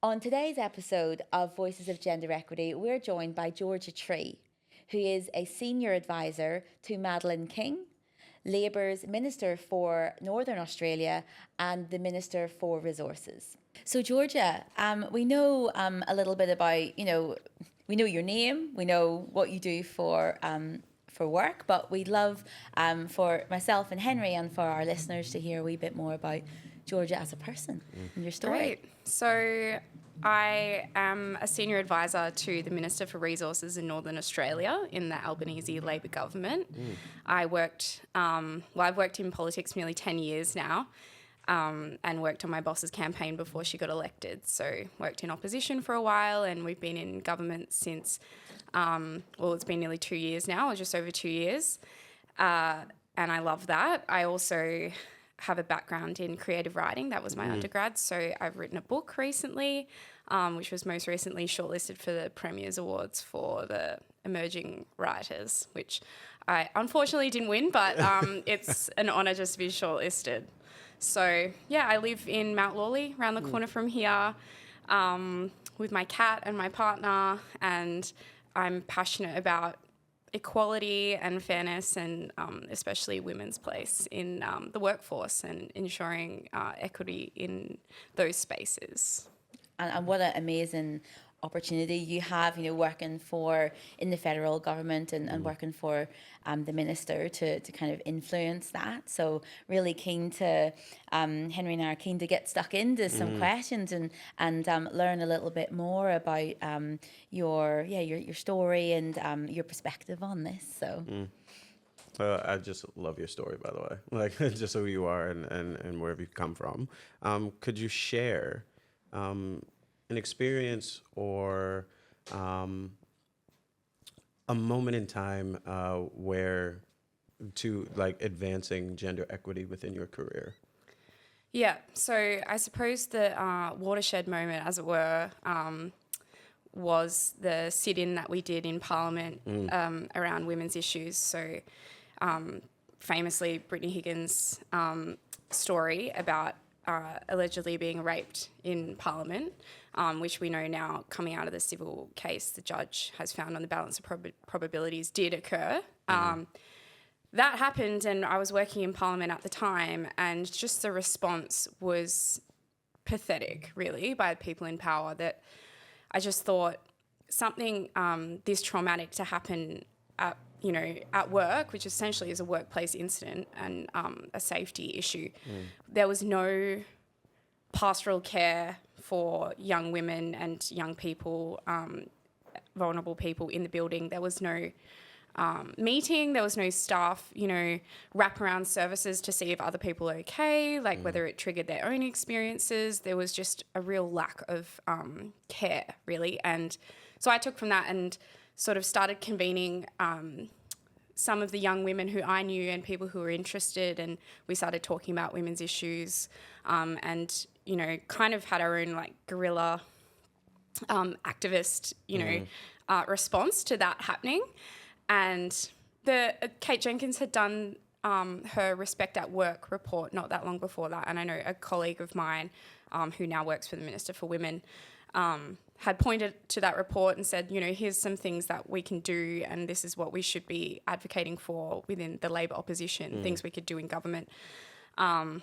On today's episode of Voices of Gender Equity, we're joined by Georgia Tree, who is a senior advisor to Madeleine King, Labour's Minister for Northern Australia and the Minister for Resources. So, Georgia, we know a little bit about, we know your name, we know what you do for work, but we'd love for myself and Henry and for our listeners to hear a wee bit more about Georgia as a person and your story. Great. So I am a senior advisor to the Minister for Resources in Northern Australia in the Albanese Labor government. I've worked in politics for nearly 10 years now, and worked on my boss's campaign before she got elected. So worked in opposition for a while, and we've been in government since, it's been nearly 2 years now, or just over 2 years. And I love that. I also have a background in creative writing. That was my undergrad. So I've written a book recently, which was most recently shortlisted for the Premier's Awards for the Emerging Writers, which I unfortunately didn't win, but it's an honour just to be shortlisted. So, yeah, I live in Mount Lawley, around the corner from here, with my cat and my partner, and I'm passionate about equality and fairness, and especially women's place in the workforce and ensuring equity in those spaces. And what an amazing opportunity you have, working in the federal government and working for the minister to kind of influence that. So really keen to, Henry and I are keen to get stuck into some questions and learn a little bit more about your story and your perspective on this. So. I just love your story, by the way, like just who you are and where you've come from. Could you share an experience or a moment in time where to like advancing gender equity within your career? Yeah, so I suppose the watershed moment, as it were, was the sit-in that we did in Parliament around women's issues. So famously, Brittany Higgins' story about allegedly being raped in Parliament, which we know now, coming out of the civil case, the judge has found on the balance of probabilities did occur. That happened, and I was working in Parliament at the time, and just the response was pathetic, really, by people in power, that I just thought something this traumatic to happen at work, which essentially is a workplace incident and a safety issue. There was no pastoral care for young women and young people, vulnerable people in the building. There was no meeting, there was no staff, wraparound services to see if other people are okay, like whether it triggered their own experiences. There was just a real lack of care, really. And so I took from that and sort of started convening some of the young women who I knew and people who were interested, and we started talking about women's issues, and kind of had our own like guerrilla activist response to that happening. And Kate Jenkins had done her Respect at Work report not that long before that, and I know a colleague of mine who now works for the Minister for Women had pointed to that report and said, here's some things that we can do, and this is what we should be advocating for within the Labor opposition, things we could do in government. So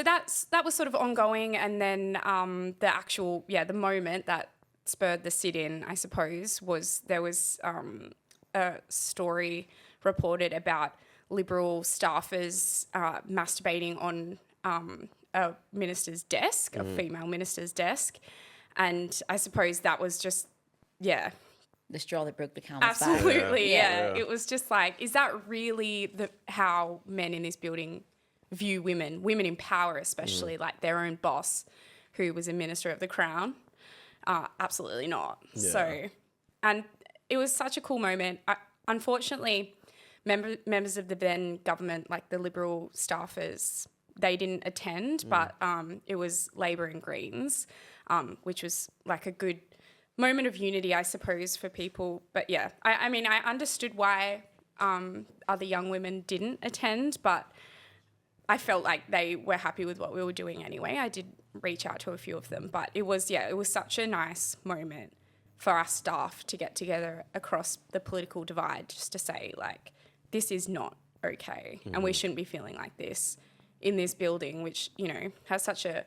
that was sort of ongoing, and then the moment that spurred the sit-in, I suppose, was there was a story reported about Liberal staffers masturbating on a minister's desk, a female minister's desk. And I suppose that was just, the straw that broke the camel's back. Absolutely, yeah. It was just like, is that really how men in this building view women in power, especially like their own boss, who was a minister of the Crown? Absolutely not. Yeah. So, and it was such a cool moment. Unfortunately, members of the then government, like the Liberal staffers, they didn't attend, but it was Labor and Greens, which was like a good moment of unity, I suppose, for people. But yeah, I mean, I understood why other young women didn't attend, but I felt like they were happy with what we were doing anyway. I did reach out to a few of them. But it was such a nice moment for our staff to get together across the political divide, just to say, like, this is not okay, and we shouldn't be feeling like this in this building, which, you know, has such a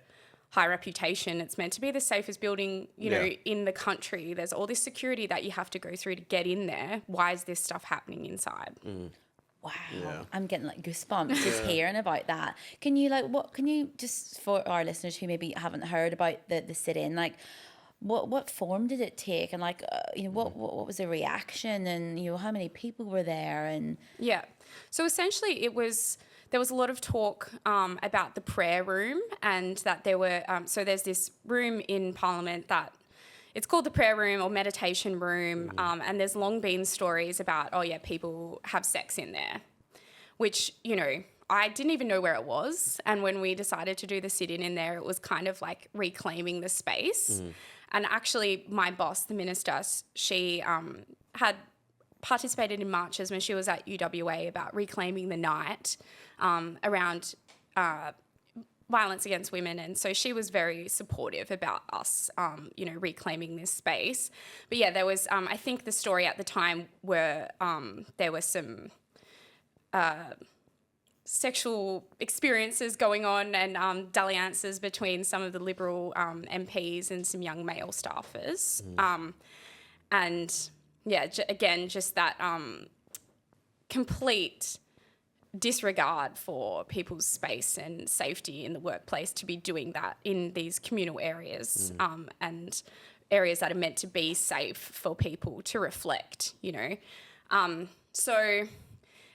high reputation. It's meant to be the safest building, you know, in the country. There's all this security that you have to go through to get in there. Why is this stuff happening inside? Wow, I'm getting like goosebumps just hearing about that. Can you just, for our listeners who maybe haven't heard about the sit-in, like what form did it take, and like you know, what was the reaction, and you know, how many people were there? And so essentially there was a lot of talk about the prayer room, and that there were so there's this room in Parliament that it's called the prayer room or meditation room, and there's long been stories about, people have sex in there, which, you know, I didn't even know where it was. And when we decided to do the sit-in in there, it was kind of like reclaiming the space. And actually my boss, the minister, she had participated in marches when she was at UWA about reclaiming the night around violence against women, and so she was very supportive about us, you know, reclaiming this space. But yeah, there was, I think the story at the time were there were some sexual experiences going on, and dalliances between some of the Liberal MPs and some young male staffers, and yeah, again, just that complete disregard for people's space and safety in the workplace to be doing that in these communal areas, and areas that are meant to be safe for people to reflect, you know. So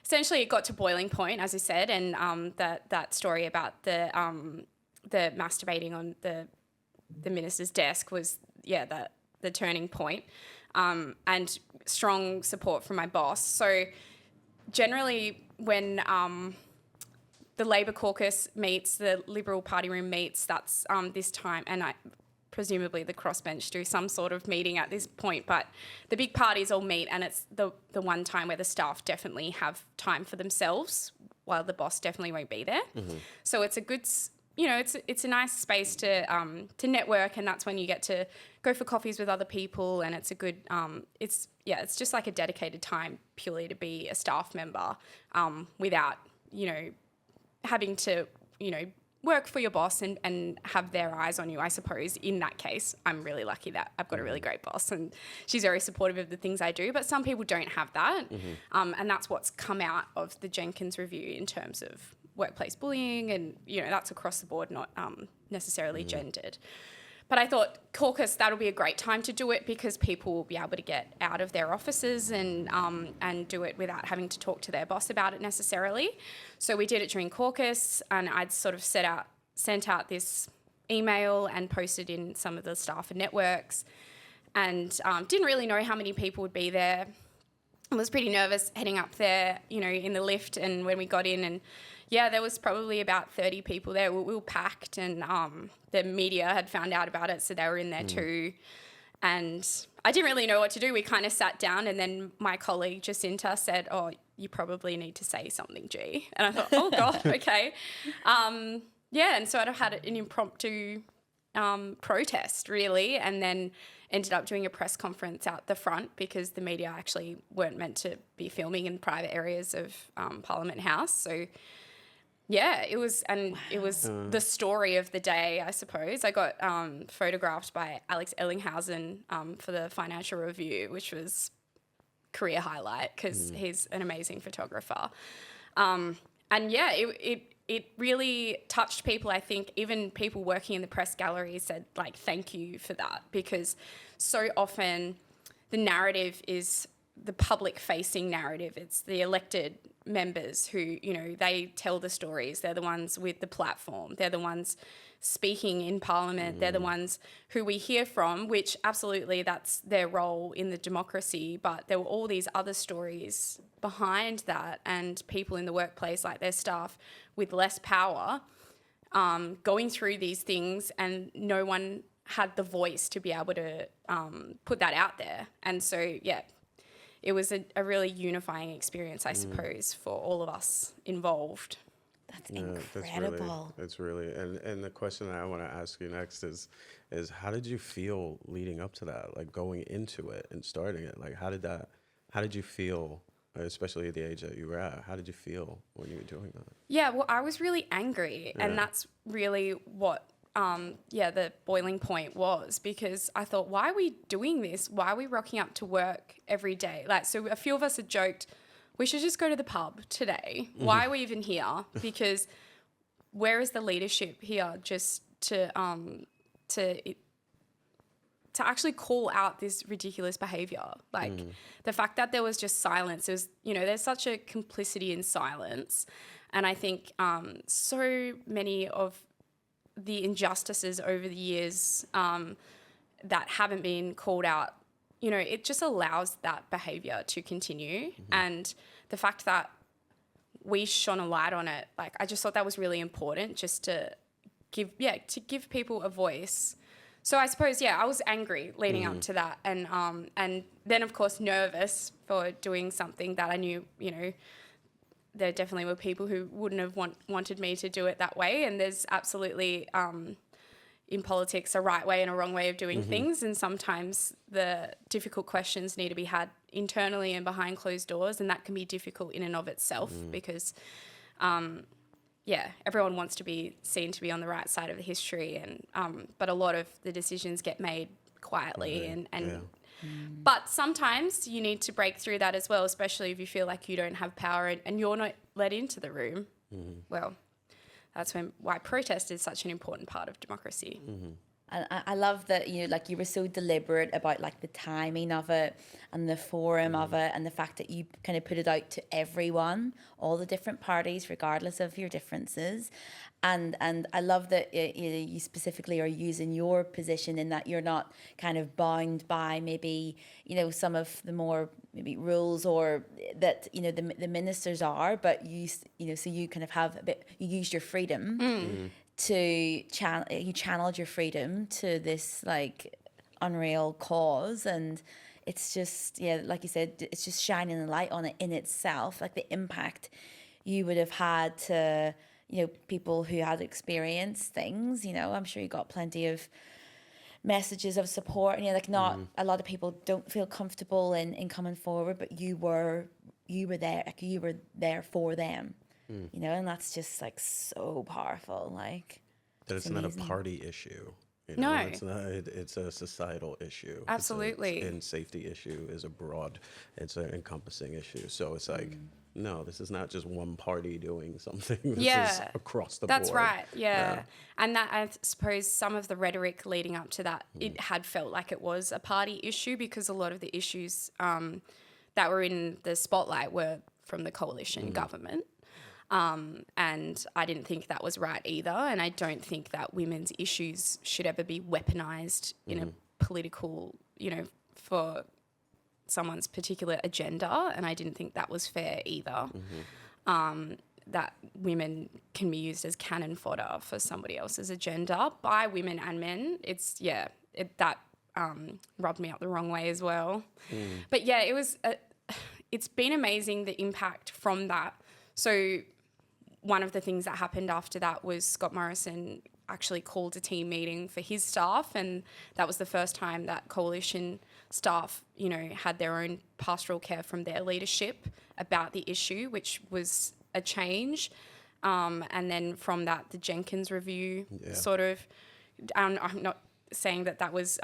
essentially it got to boiling point, as I said, and that story about the masturbating on the minister's desk was, the turning point, and strong support from my boss. So generally, when the Labor caucus meets, the Liberal Party room meets, that's this time, and presumably the crossbench do some sort of meeting at this point, but the big parties all meet, and it's the one time where the staff definitely have time for themselves, while the boss definitely won't be there. So it's a good, you know, it's a nice space to network, and that's when you get to go for coffees with other people, and it's a good, it's just like a dedicated time purely to be a staff member, without, you know, having to, you know, work for your boss and have their eyes on you. I suppose in that case, I'm really lucky that I've got a really great boss, and she's very supportive of the things I do, but some people don't have that. And that's what's come out of the Jenkins review in terms of workplace bullying, and, you know, that's across the board, not necessarily gendered. But I thought caucus, that'll be a great time to do it, because people will be able to get out of their offices and do it without having to talk to their boss about it necessarily. So we did it during caucus, and I'd sort of sent out this email and posted in some of the staff and networks, and didn't really know how many people would be there. I was pretty nervous heading up there, you know, in the lift, and when we got in, and there was probably about 30 people there. We were packed, and the media had found out about it, so they were in there too. And I didn't really know what to do. We kind of sat down, and then my colleague Jacinta said, "Oh, you probably need to say something, G." And I thought, "Oh God, okay." And so I had an impromptu protest, really, and then ended up doing a press conference out the front, because the media actually weren't meant to be filming in private areas of Parliament House. So it was the story of the day, I suppose. I got photographed by Alex Ellinghausen for the Financial Review, which was career highlight, because he's an amazing photographer. It really touched people. I think even people working in the press gallery said, like, thank you for that, because so often the narrative is the public-facing narrative. It's the elected members who, you know, they tell the stories. They're the ones with the platform. They're the ones speaking in Parliament. They're the ones who we hear from, which absolutely that's their role in the democracy. But there were all these other stories behind that, and people in the workplace, like their staff with less power, going through these things, and no one had the voice to be able to put that out there. And so, it was a really unifying experience, I suppose, for all of us involved. That's Yeah, incredible. it's really, and the question that I want to ask you next is how did you feel leading up to that, like going into it and starting it? Like, how did you feel, especially at the age that you were at? How did you feel when you were doing that? Yeah, well, I was really angry, Yeah. and that's really what, the boiling point was, because I thought, why are we doing this? Why are we rocking up to work every day? Like, so a few of us had joked, we should just go to the pub today. Why are we even here? Because where is the leadership here just to actually call out this ridiculous behavior? Like the fact that there was just silence, it was, there's such a complicity in silence. And I think so many of the injustices over the years that haven't been called out, it just allows that behavior to continue. And the fact that we shone a light on it, like, I just thought that was really important, just to give people a voice. So I suppose, I was angry leading up to that, and then of course nervous for doing something that I knew, there definitely were people who wouldn't have wanted me to do it that way, and there's absolutely in politics a right way and a wrong way of doing things, and sometimes the difficult questions need to be had internally and behind closed doors, and that can be difficult in and of itself because everyone wants to be seen to be on the right side of the history, and but a lot of the decisions get made quietly, and but sometimes you need to break through that as well, especially if you feel like you don't have power and you're not let into the room. Well, that's why protest is such an important part of democracy. And I love that, you were so deliberate about like the timing of it and the forum of it, and the fact that you kind of put it out to everyone, all the different parties, regardless of your differences. And I love that you specifically are using your position in that you're not kind of bound by maybe, some of the more maybe rules or that, the ministers are, but so you kind of have a bit, you use your freedom to channeled your freedom to this like unreal cause. And it's just, like you said, it's just shining a light on it in itself, like the impact you would have had to, people who had experienced things. I'm sure you got plenty of messages of support, and not a lot of people don't feel comfortable in coming forward, but you were there, like you were there for them. And that's just like so powerful. Like, that it's not a party issue. No. It's not. It's a societal issue. Absolutely. And safety issue is it's an encompassing issue. So it's like, no, this is not just one party doing something. This is across the board. That's right. Yeah. And that, I suppose, some of the rhetoric leading up to that, it had felt like it was a party issue, because a lot of the issues that were in the spotlight were from the coalition government. And I didn't think that was right either. And I don't think that women's issues should ever be weaponized in a political, for someone's particular agenda. And I didn't think that was fair either. That women can be used as cannon fodder for somebody else's agenda by women and men. It's, that rubbed me up the wrong way as well. But it was, it's been amazing, the impact from that. So one of the things that happened after that was Scott Morrison actually called a team meeting for his staff, and that was the first time that coalition staff, had their own pastoral care from their leadership about the issue, which was a change. And then from that, the Jenkins review sort of, I'm not saying that was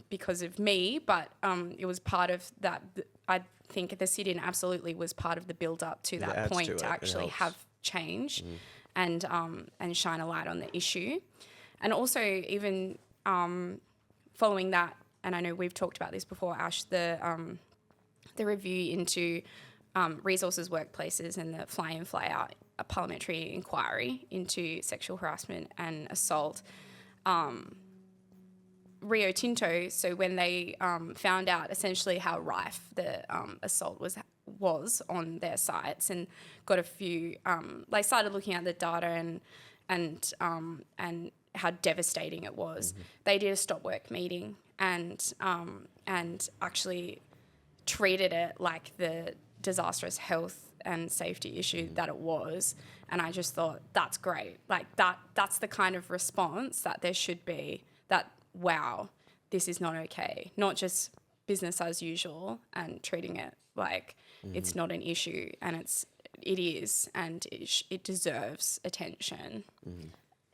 because of me, but it was part of that. I think the sit-in absolutely was part of the build-up to that point to actually have change and shine a light on the issue. And also even following that, and I know we've talked about this before, Ash, the review into resources workplaces and the fly-in, fly-out parliamentary inquiry into sexual harassment and assault. Rio Tinto, so when they found out essentially how rife the assault was on their sites, and got a few, they started looking at the data and how devastating it was. They did a stop work meeting and actually treated it like the disastrous health and safety issue that it was. And I just thought, that's great. Like that's the kind of response that there should be, that, wow, this is not okay. Not just business as usual and treating it like it's not an issue, and it is, and it deserves attention.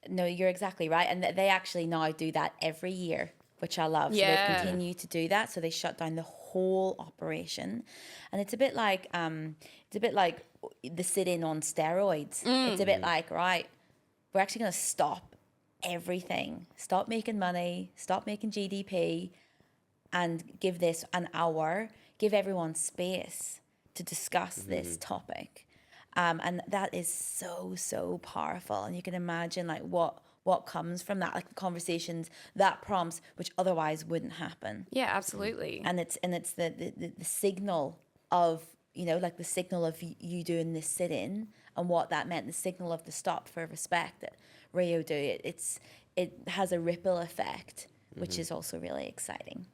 No, you're exactly right. And they actually now do that every year, which I love. So Yeah. they've continued to do that. So they shut down the whole operation. And it's a bit like the sit-in on steroids. It's a bit like, right, we're actually going to stop everything. Stop making money, stop making GDP, and give this an hour, give everyone space to discuss this topic. And that is so, so powerful. And you can imagine like what comes from that, like conversations that prompts, which otherwise wouldn't happen. Yeah, absolutely. And it's the signal of, you know, like the signal of you doing this sit-in and what that meant, the signal of the stop for respect that Rio do. It has a ripple effect, which is also really exciting.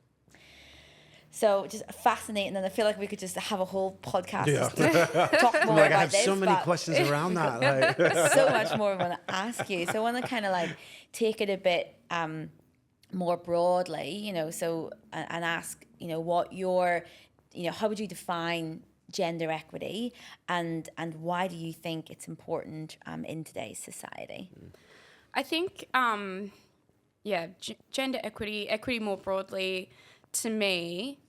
So just fascinating, and I feel like we could just have a whole podcast to talk more Like, about I have this. so many but questions around that. Like, so much more I want to ask you. So I want to kind of like take it a bit more broadly, you know, so and ask, you know, how would you define gender equity, and why do you think it's important in today's society? I think, gender equity more broadly, to me,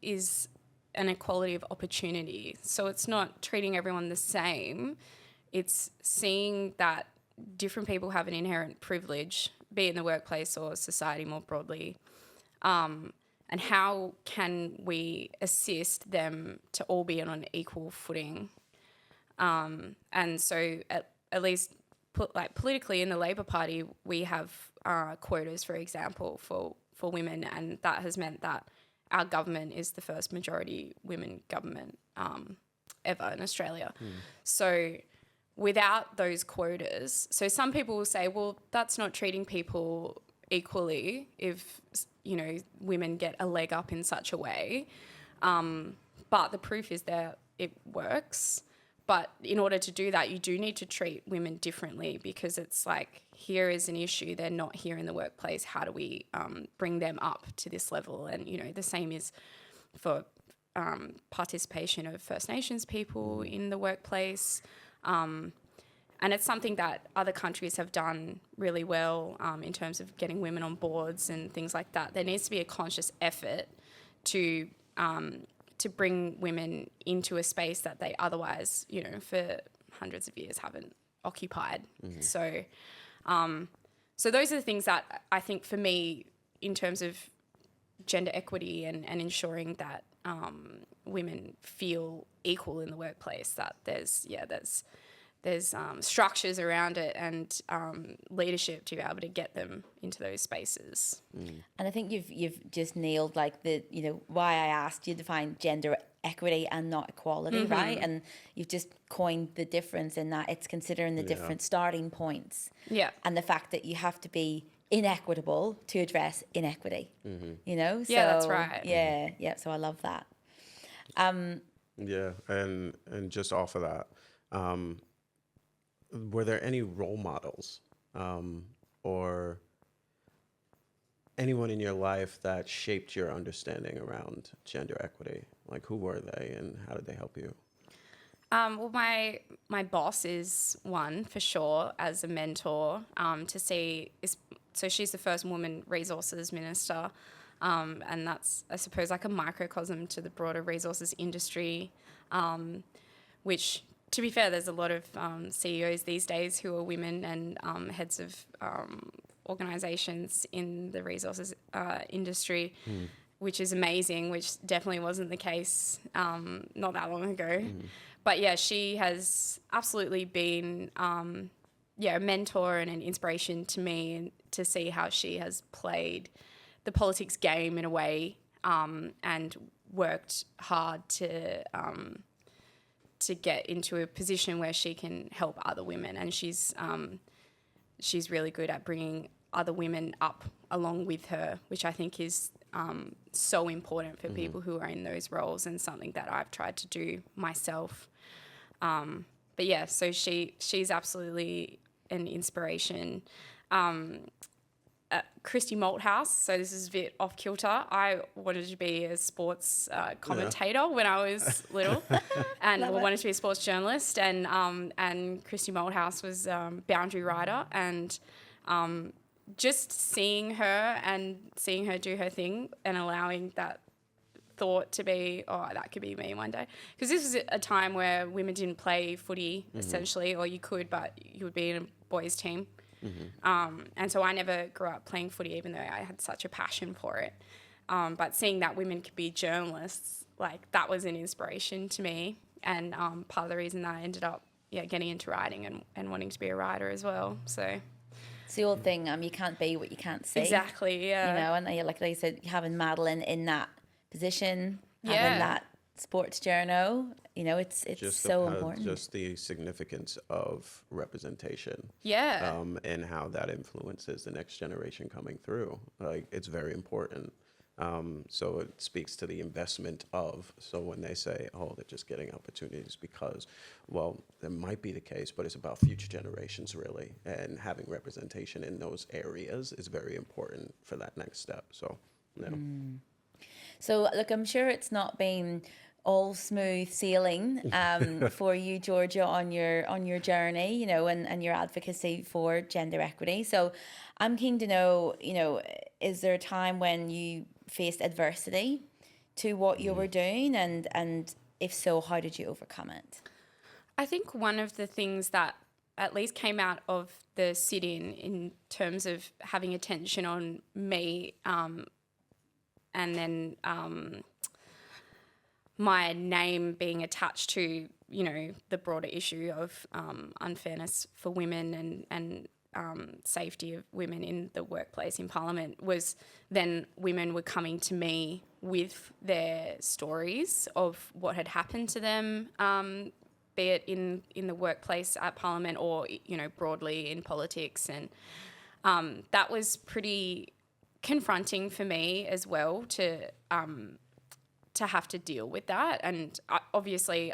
is an equality of opportunity. So it's not treating everyone the same. It's seeing that different people have an inherent privilege, be it in the workplace or society more broadly. And how can we assist them to all be on an equal footing? And so at least politically in the Labor Party, we have quotas, for example, for women, and that has meant that our government is the first majority women government ever in Australia. So without those quotas, so some people will say, well, that's not treating people equally if, you know, women get a leg up in such a way. But the proof is that it works. But in order to do that, you do need to treat women differently, because it's like, here is an issue, they're not here in the workplace. How do we bring them up to this level? And, you know, the same is for participation of First Nations people in the workplace. And it's something that other countries have done really well in terms of getting women on boards and things like that. There needs to be a conscious effort to bring women into a space that they otherwise, you know, for hundreds of years haven't occupied. So those are the things that I think for me, in terms of gender equity and ensuring that women feel equal in the workplace, that there's structures around it and leadership to be able to get them into those spaces. And I think you've just nailed like the, you know, why I asked you to define gender equity and not equality, right? And you've just coined the difference in that it's considering the different starting points. Yeah. And the fact that you have to be inequitable to address inequity, you know? So, Yeah, that's right. Yeah. So I love that. yeah, and just off of that, were there any role models or anyone in your life that shaped your understanding around gender equity? Like, who were they and how did they help you? Well, my boss is one for sure as a mentor to see. So she's the first woman resources minister, and that's, I suppose, like a microcosm to the broader resources industry, which, to be fair, there's a lot of CEOs these days who are women and heads of organisations in the resources industry, which is amazing, which definitely wasn't the case not that long ago. But yeah, she has absolutely been a mentor and an inspiration to me, and to see how she has played the politics game in a way and worked hard to get into a position where she can help other women, and she's really good at bringing other women up along with her, which I think is so important for people who are in those roles, and something that I've tried to do myself. But yeah, so she's absolutely an inspiration. Christy Malthouse, so this is a bit off kilter. I wanted to be a sports commentator when I was little, and wanted to be a sports journalist. And Christy Malthouse was boundary rider, and just seeing her do her thing and allowing that thought to be, oh, that could be me one day. Because this was a time where women didn't play footy essentially, or you could, but you would be in a boys' team. And so I never grew up playing footy, even though I had such a passion for it. But seeing that women could be journalists, like, that was an inspiration to me. And part of the reason that I ended up getting into writing and wanting to be a writer as well. So It's the old thing, you can't be what you can't see. exactly, yeah. You know, and like I said, having Madeleine in that position, having Yeah. that sports journal, you know, it's so important. Just the significance of representation. Yeah. And how that influences the next generation coming through. Like, it's very important. So it speaks to the investment of, so when they say, oh, they're just getting opportunities because, well, that might be the case, but it's about future generations really. And having representation in those areas is very important for that next step. So, you know. So, look, I'm sure it's not been all smooth sailing for you, Georgia, on your journey, you know, and your advocacy for gender equity. So I'm keen to know, you know, is there a time when you faced adversity to what you were doing, and if so, how did you overcome it? I think one of the things that at least came out of the sit-in terms of having attention on me, and then my name being attached to, you know, the broader issue of unfairness for women and safety of women in the workplace, in Parliament, was then women were coming to me with their stories of what had happened to them, be it in the workplace at Parliament or, you know, broadly in politics. And that was pretty confronting for me as well to have to deal with that. And obviously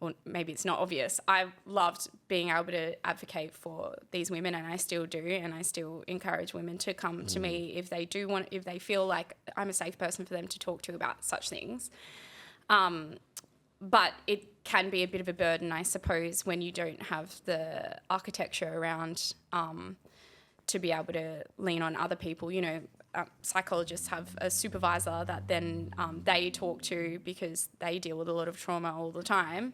well, maybe it's not obvious, I loved being able to advocate for these women, and I still do, and I still encourage women to come to me if they feel like I'm a safe person for them to talk to about such things. But it can be a bit of a burden, I suppose, when you don't have the architecture around to be able to lean on other people. You know, psychologists have a supervisor that then they talk to because they deal with a lot of trauma all the time,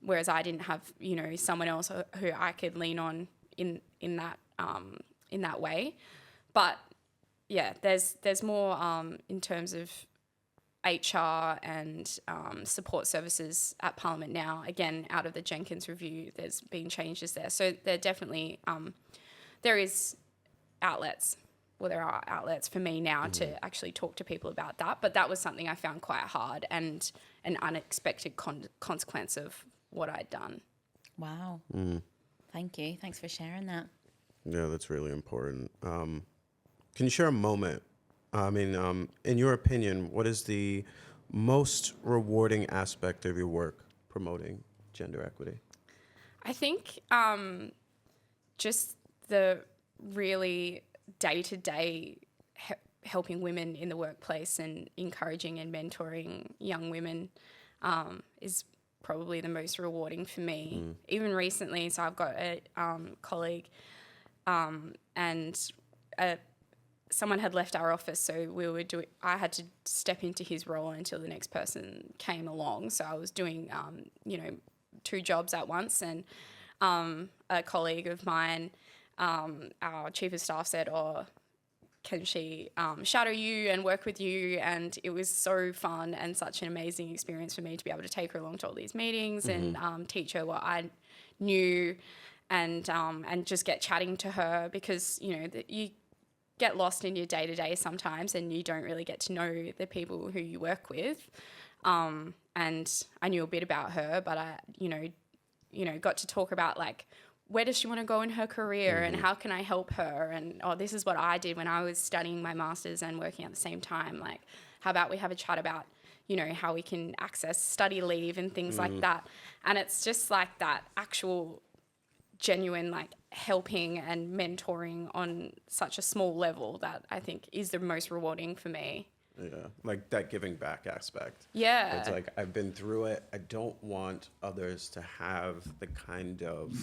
whereas I didn't have, you know, someone else who I could lean on in that way. But yeah, there's more in terms of HR and support services at Parliament now. Again, out of the Jenkins review, there's been changes there. So there definitely there are outlets for me now to actually talk to people about that. But that was something I found quite hard and an unexpected consequence of what I'd done. Wow. Thank you. Thanks for sharing that. Yeah, that's really important. Can you share a moment? I mean, in your opinion, what is the most rewarding aspect of your work promoting gender equity? I think just the really day-to-day helping women in the workplace and encouraging and mentoring young women is probably the most rewarding for me. Even recently, so I've got a colleague and someone had left our office, so I had to step into his role until the next person came along. So I was doing, 2 jobs at once, and a colleague of mine, our chief of staff, said, "Oh, can she shadow you and work with you?" And it was so fun and such an amazing experience for me to be able to take her along to all these meetings and teach her what I knew, and just get chatting to her, because, you know, you get lost in your day-to-day sometimes and you don't really get to know the people who you work with. And I knew a bit about her, but I got to talk about, like, where does she want to go in her career and how can I help her? And, oh, this is what I did when I was studying my master's and working at the same time. Like, how about we have a chat about, you know, how we can access study leave and things like that. And it's just like that actual genuine, like, helping and mentoring on such a small level that I think is the most rewarding for me. Yeah, like that giving back aspect. Yeah. It's like, I've been through it. I don't want others to have the kind of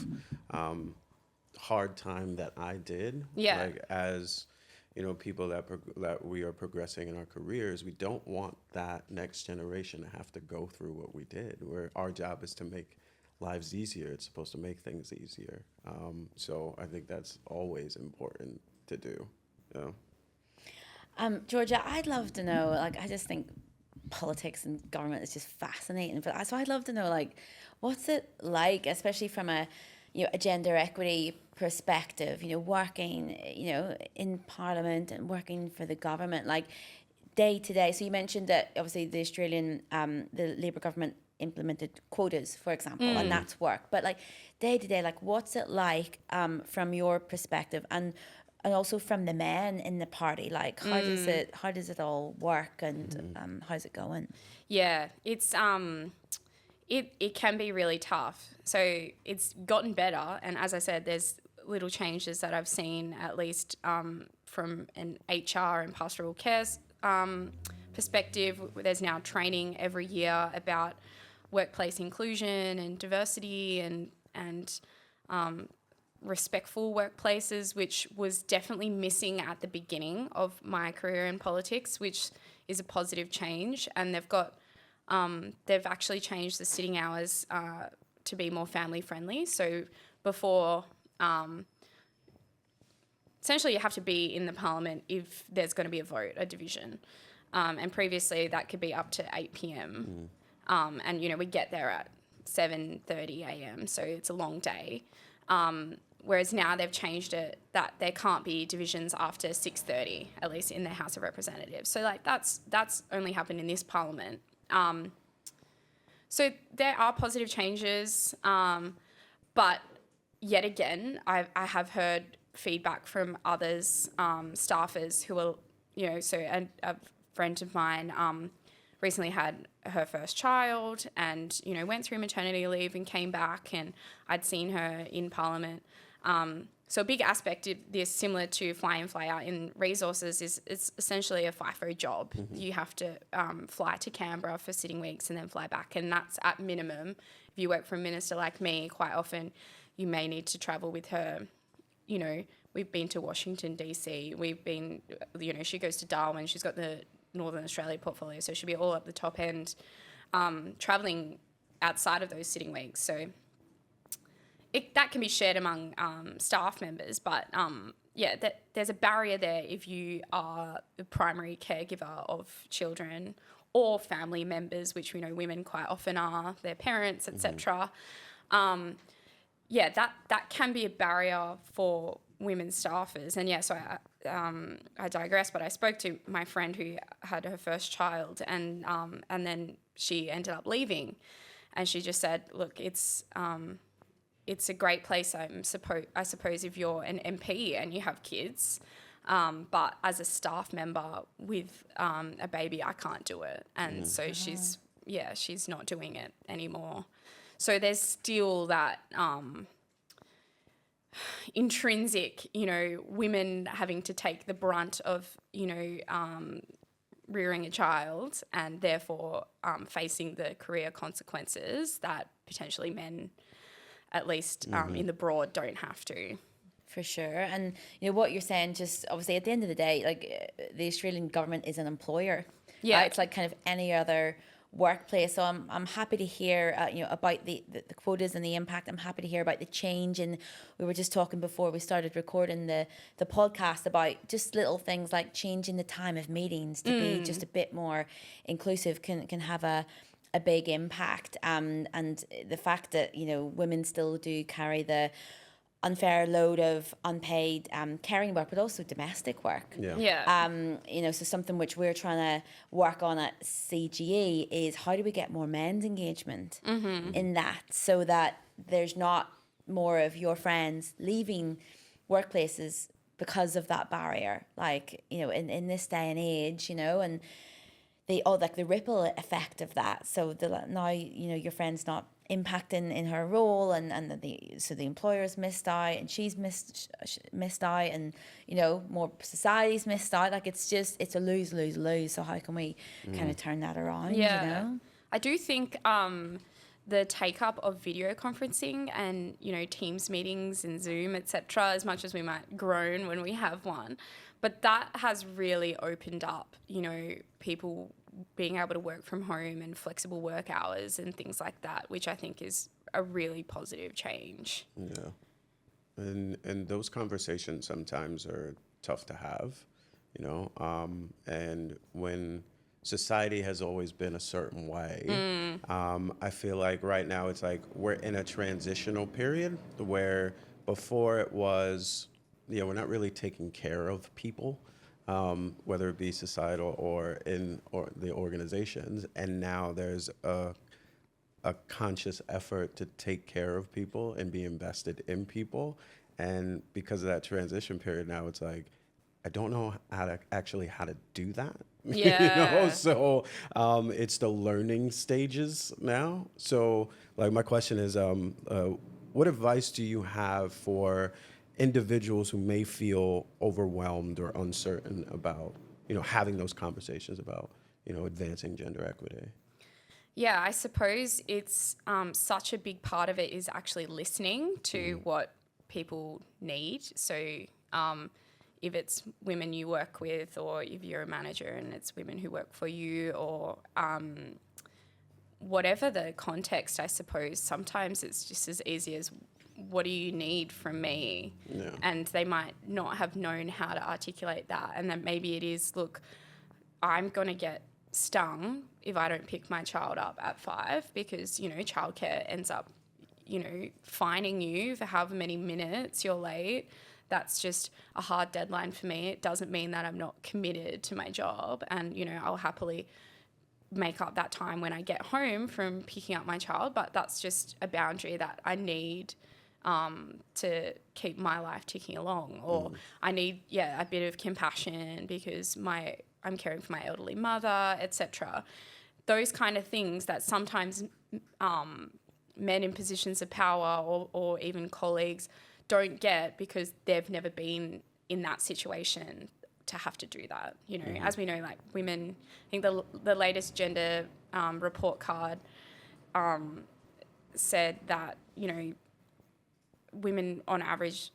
hard time that I did. Yeah. Like, as, you know, people that we are progressing in our careers, we don't want that next generation to have to go through what we did. Where our job is to make lives easier. It's supposed to make things easier. So I think that's always important to do. Yeah. Georgia, I'd love to know, like, I just think politics and government is just fascinating. But so I'd love to know, like, what's it like, especially from a, you know, a gender equity perspective, you know, working, you know, in Parliament and working for the government, like, day to day. So you mentioned that obviously the Australian, the Labour government implemented quotas, for example, and that's work. But like day to day, like, what's it like from your perspective, and also from the men in the party? Like, how does it all work, and how's it going? Yeah, it's it can be really tough. So it's gotten better, and as I said, there's little changes that I've seen, at least from an HR and pastoral care perspective. There's now training every year about workplace inclusion and diversity and respectful workplaces, which was definitely missing at the beginning of my career in politics, which is a positive change. And they've actually changed the sitting hours to be more family friendly. So before, essentially you have to be in the parliament if there's going to be a vote, a division. And previously that could be up to 8 p.m. And, you know, we get there at 7:30 a.m. So it's a long day. Whereas now they've changed it that there can't be divisions after 6:30, at least in the House of Representatives. So, like, that's only happened in this parliament. So there are positive changes, but yet again, I have heard feedback from others, staffers who are, you know, so a friend of mine recently had her first child and, you know, went through maternity leave and came back, and I'd seen her in Parliament. So a big aspect of this, similar to fly in, fly out in resources, is it's essentially a FIFO job. You have to fly to Canberra for sitting weeks and then fly back, and that's at minimum. If you work for a minister like me, quite often you may need to travel with her. You know, we've been to Washington, D.C. We've been, you know, she goes to Darwin. She's got the Northern Australia portfolio, so she'll be all up the top end, travelling outside of those sitting weeks. So that can be shared among staff members, but there's a barrier there if you are the primary caregiver of children or family members, which we know women quite often are, their parents, etc. That can be a barrier for women staffers. And so I digress, but I spoke to my friend who had her first child, and then she ended up leaving, and she just said, look, it's a great place, I suppose, if you're an MP and you have kids, but as a staff member with a baby, I can't do it. And so she's not doing it anymore. So there's still that intrinsic, you know, women having to take the brunt of, you know, rearing a child, and therefore facing the career consequences that potentially men, at least in the broad, don't have to. For sure. And, you know, what you're saying, just obviously at the end of the day, like, the Australian government is an employer. Yeah. It's like kind of any other workplace. So I'm happy to hear, you know, about the quotas and the impact. I'm happy to hear about the change. And we were just talking before we started recording the podcast about just little things like changing the time of meetings to be just a bit more inclusive can have a big impact. And the fact that, you know, women still do carry the unfair load of unpaid caring work, but also domestic work. Yeah. You know, so something which we're trying to work on at CGE is how do we get more men's engagement in that, so that there's not more of your friends leaving workplaces because of that barrier, like, you know, in this day and age, you know, and the ripple effect of that. So now, you know, your friend's not impacting in her role, and the employer's missed out, and she's missed out, and, you know, more society's missed out. Like, it's a lose. So how can we kind of turn that around? Yeah. You know, I do think the take up of video conferencing and, you know, Teams meetings and Zoom, etc., as much as we might groan when we have one, but that has really opened up, you know, people being able to work from home and flexible work hours and things like that, which I think is a really positive change. Yeah. And those conversations sometimes are tough to have, you know, and when society has always been a certain way, I feel like right now it's like we're in a transitional period where before it was, you know, we're not really taking care of people, whether it be societal or the organizations, and now there's a conscious effort to take care of people and be invested in people. And because of that transition period now, it's like, I don't know how to do that. Yeah. You know, so it's the learning stages now. So like my question is, what advice do you have for individuals who may feel overwhelmed or uncertain about, you know, having those conversations about, you know, advancing gender equity? Yeah, I suppose it's such a big part of it is actually listening to what people need. So if it's women you work with, or if you're a manager and it's women who work for you, or whatever the context, I suppose, sometimes it's just as easy as, what do you need from me? Yeah. And they might not have known how to articulate that. And then maybe it is, look, I'm going to get stung if I don't pick my child up at 5, because, you know, childcare ends up, you know, fining you for however many minutes you're late. That's just a hard deadline for me. It doesn't mean that I'm not committed to my job. And, you know, I'll happily make up that time when I get home from picking up my child. But that's just a boundary that I need to keep my life ticking along. Or I need, a bit of compassion because I'm caring for my elderly mother, etc. Those kind of things that sometimes men in positions of power or even colleagues don't get because they've never been in that situation to have to do that. You know, as we know, like women, I think the latest gender report card said that, you know, women on average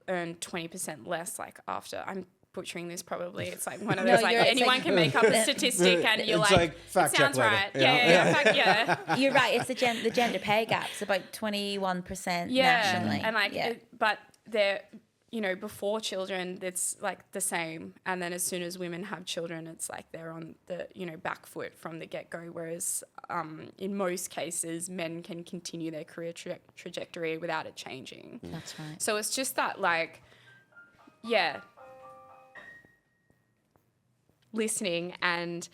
earn 20% less, like after, I'm butchering this probably. It's like one of those, like anyone can make up a statistic and you're like fact it sounds check right. later. Yeah. you're right. It's the gender pay gap's about 21% nationally. And like, but they're, you know, before children, it's like the same. And then as soon as women have children, it's like they're on the, you know, back foot from the get-go. Whereas in most cases, men can continue their career trajectory without it changing. That's right. So it's just that, like, listening and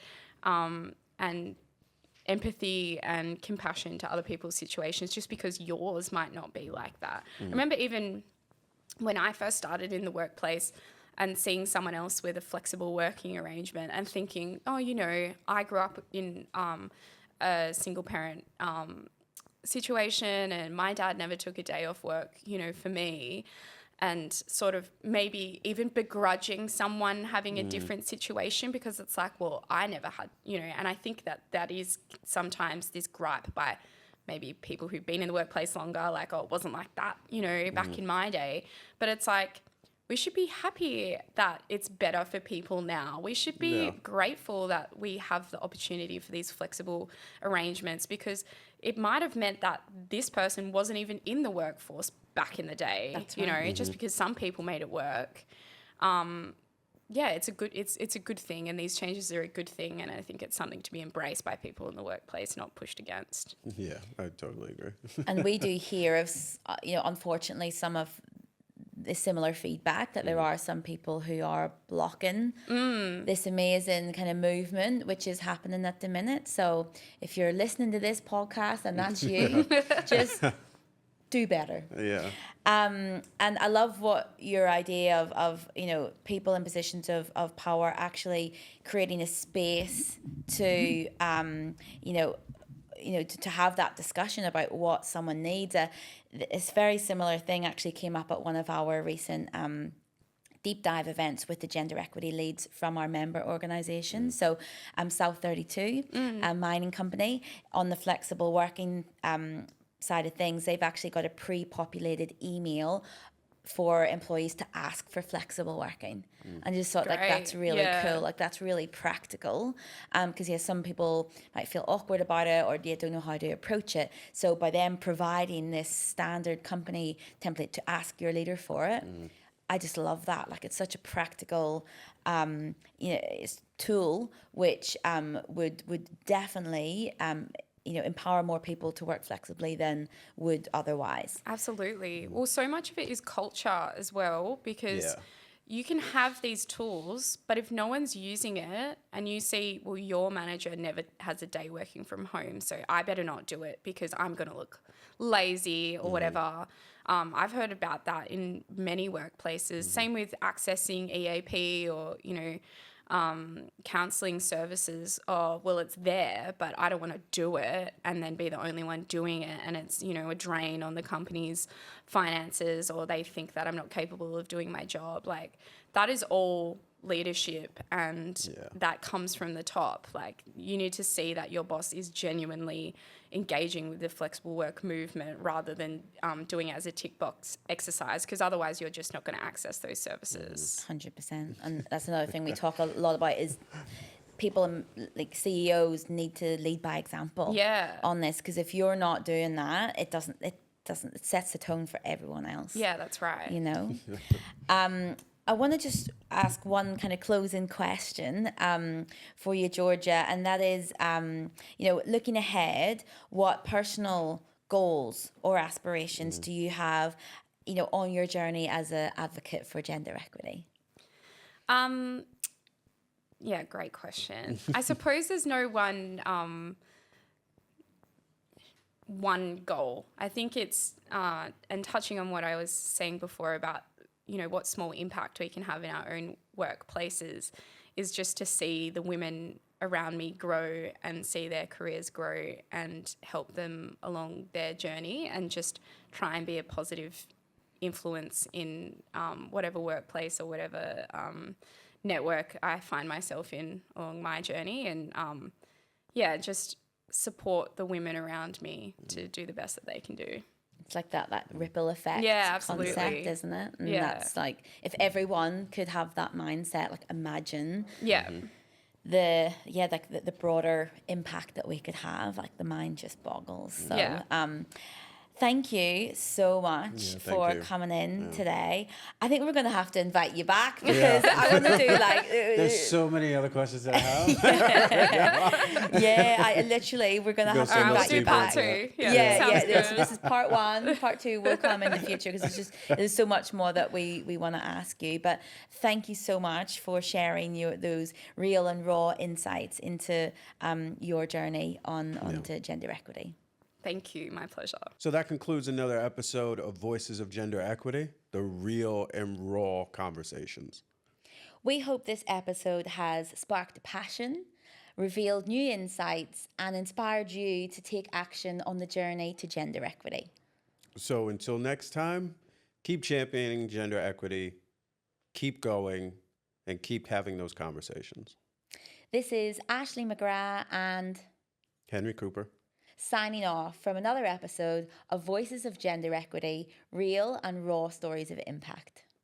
empathy and compassion to other people's situations, just because yours might not be like that. I remember even when I first started in the workplace and seeing someone else with a flexible working arrangement and thinking, oh, you know, I grew up in a single parent situation and my dad never took a day off work, you know, for me. And sort of maybe even begrudging someone having a different situation because it's like, well, I never had, you know, and I think that is sometimes this gripe by maybe people who've been in the workplace longer, like, oh, it wasn't like that, you know, back in my day. But it's like, we should be happy that it's better for people now. We should be grateful that we have the opportunity for these flexible arrangements, because it might have meant that this person wasn't even in the workforce back in the day. That's right. You know, just because some people made it work. It's a good thing, and these changes are a good thing, and I think it's something to be embraced by people in the workplace, not pushed against. Yeah, I totally agree. And we do hear of, you know, unfortunately, some of the similar feedback that there are some people who are blocking this amazing kind of movement which is happening at the minute. So if you're listening to this podcast and that's you, just do better. Yeah. And I love what your idea of people in positions of power actually creating a space to to have that discussion about what someone needs. This very similar thing actually came up at one of our recent deep dive events with the gender equity leads from our member organisation. So South 32, a mining company, on the flexible working side of things, they've actually got a pre-populated email for employees to ask for flexible working. And just thought like that's Great. really Yeah. cool, like that's really practical, because some people might feel awkward about it or don't know how to approach it. So by them providing this standard company template to ask your leader for it, I just love that. Like it's such a practical tool which would definitely empower more people to work flexibly than would otherwise. Absolutely. Well, so much of it is culture as well, because Yeah. you can have these tools, but if no one's using it and you see, well, your manager never has a day working from home, so I better not do it because I'm going to look lazy or whatever. I've heard about that in many workplaces. Same with accessing EAP or, counselling services. Oh, well, it's there, but I don't want to do it and then be the only one doing it. And it's, a drain on the company's finances, or they think that I'm not capable of doing my job. Like that is all leadership, and that comes from the top. Like you need to see that your boss is genuinely engaging with the flexible work movement rather than doing it as a tick box exercise, because otherwise you're just not going to access those services. 100%. And that's another thing we talk a lot about is people like CEOs need to lead by example on this, because if you're not doing that, it sets the tone for everyone else. Yeah, that's right. I want to just ask one kind of closing question for you, Georgia, and that is, looking ahead, what personal goals or aspirations do you have, on your journey as an advocate for gender equity? Yeah, great question. I suppose there's no one goal. I think it's, and touching on what I was saying before about, what small impact we can have in our own workplaces, is just to see the women around me grow and see their careers grow and help them along their journey, and just try and be a positive influence in whatever workplace or whatever network I find myself in along my journey. And just support the women around me to do the best that they can do. It's like that ripple effect absolutely. concept, isn't it? And that's like, if everyone could have that mindset, like imagine the broader impact that we could have. Like the mind just boggles. So thank you so much for coming in today. I think we're going to have to invite you back, because I want to do like... There's so many other questions that I have. We're going to have to invite you back. Part 2. This is part 1. Part 2 will come in the future, because there's so much more that we want to ask you. But thank you so much for sharing those real and raw insights into your journey onto gender equity. Thank you. My pleasure. So that concludes another episode of Voices of Gender Equity, the real and raw conversations. We hope this episode has sparked passion, revealed new insights, and inspired you to take action on the journey to gender equity. So until next time, keep championing gender equity, keep going, and keep having those conversations. This is Ashley McGrath and Henry Cooper, signing off from another episode of Voices of Gender Equity, real and raw stories of impact.